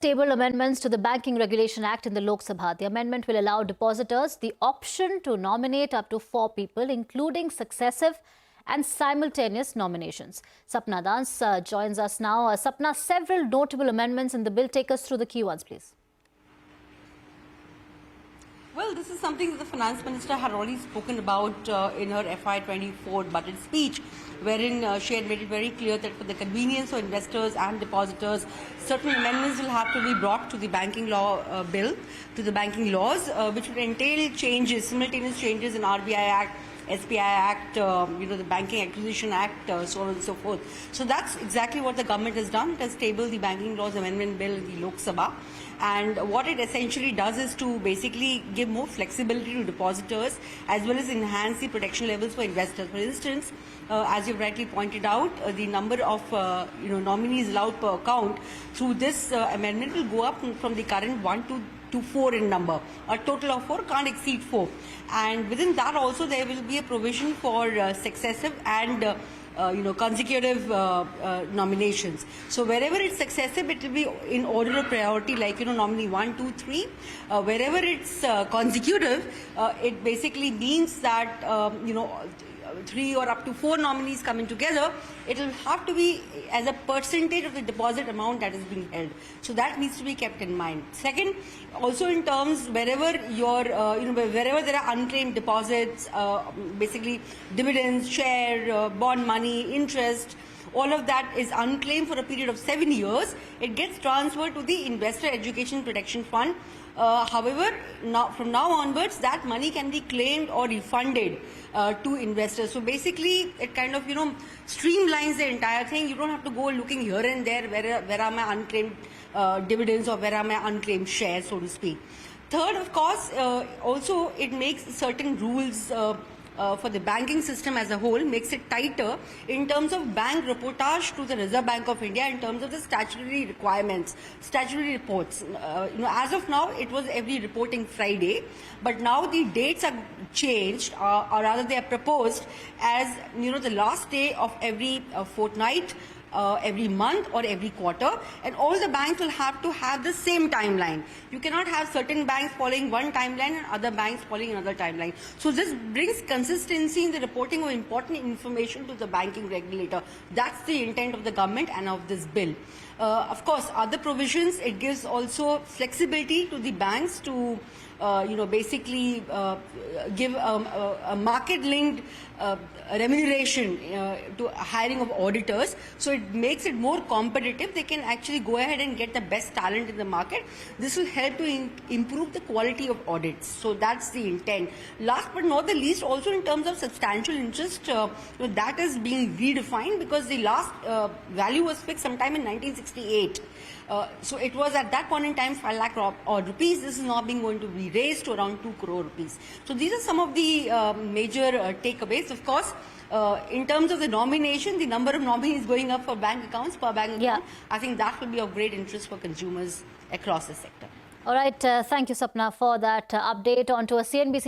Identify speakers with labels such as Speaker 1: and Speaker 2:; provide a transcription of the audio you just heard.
Speaker 1: Table amendments to the Banking Regulation Act in the Lok Sabha. The amendment will allow depositors the option to nominate up to 4 people, including successive and simultaneous nominations. Sapna Das joins us now. Sapna, several notable amendments in the bill. Take us through the key ones, please.
Speaker 2: Well, this is something that the Finance Minister had already spoken about in her FY24 budget speech, wherein she had made it very clear that for the convenience of investors and depositors, certain amendments will have to be brought to the banking law bill, to the banking laws, which would entail changes, simultaneous changes in RBI Act, SPI Act, the Banking Acquisition Act, so on and so forth. So that's exactly what the government has done. It has tabled the Banking Laws Amendment Bill in the Lok Sabha. And what it essentially does is to basically give more flexibility to depositors as well as enhance the protection levels for investors. For instance, as you've rightly pointed out, the number of nominees allowed per account through this amendment will go up from the current 1 to 4 in number. A total of 4 can't exceed 4. And within that also there will be a provision for successive and consecutive nominations. So wherever it's successive, it will be in order of priority, like nominee 1, 2, 3. Wherever it's consecutive, it basically means that 3 or up to 4 nominees coming together, it will have to be as a percentage of the deposit amount that is being held. So that needs to be kept in mind. Second, also in terms wherever wherever there are unclaimed deposits, basically dividends, share, bond money, interest, all of that is unclaimed for a period of 7 years. It gets transferred to the Investor Education Protection Fund. However, from now onwards, that money can be claimed or refunded to investors. So basically, it kind of streamlines the entire thing. You don't have to go looking here and there where are my unclaimed dividends or where are my unclaimed shares, so to speak. Third, of course, also it makes certain rules for the banking system as a whole, makes it tighter in terms of bank reportage to the Reserve Bank of India in terms of the statutory requirements, statutory reports. As of now, it was every reporting Friday, but now the dates are changed, or rather they are proposed as the last day of every fortnight, every month or every quarter, and all the banks will have to have the same timeline. You cannot have certain banks following one timeline and other banks following another timeline. So this brings consistency in the reporting of important information to the banking regulator. That's the intent of the government and of this bill. Of course, other provisions, it gives also flexibility to the banks to basically give a market-linked remuneration to hiring of auditors. So it makes it more competitive. They can actually go ahead and get the best talent in the market. This will help to improve the quality of audits. So that's the intent. Last but not the least, also in terms of substantial interest, that is being redefined because the last value was fixed sometime in 1968. So it was at that point in time 5 lakh odd rupees. This is now being going to be raised to around 2 crore rupees. So these are some of the major takeaways. Of course, in terms of the nomination, the number of nominees going up for bank accounts per bank account, I think that will be of great interest for consumers across the sector.
Speaker 1: All right. Thank you, Sapna, for that update. On to a CNBC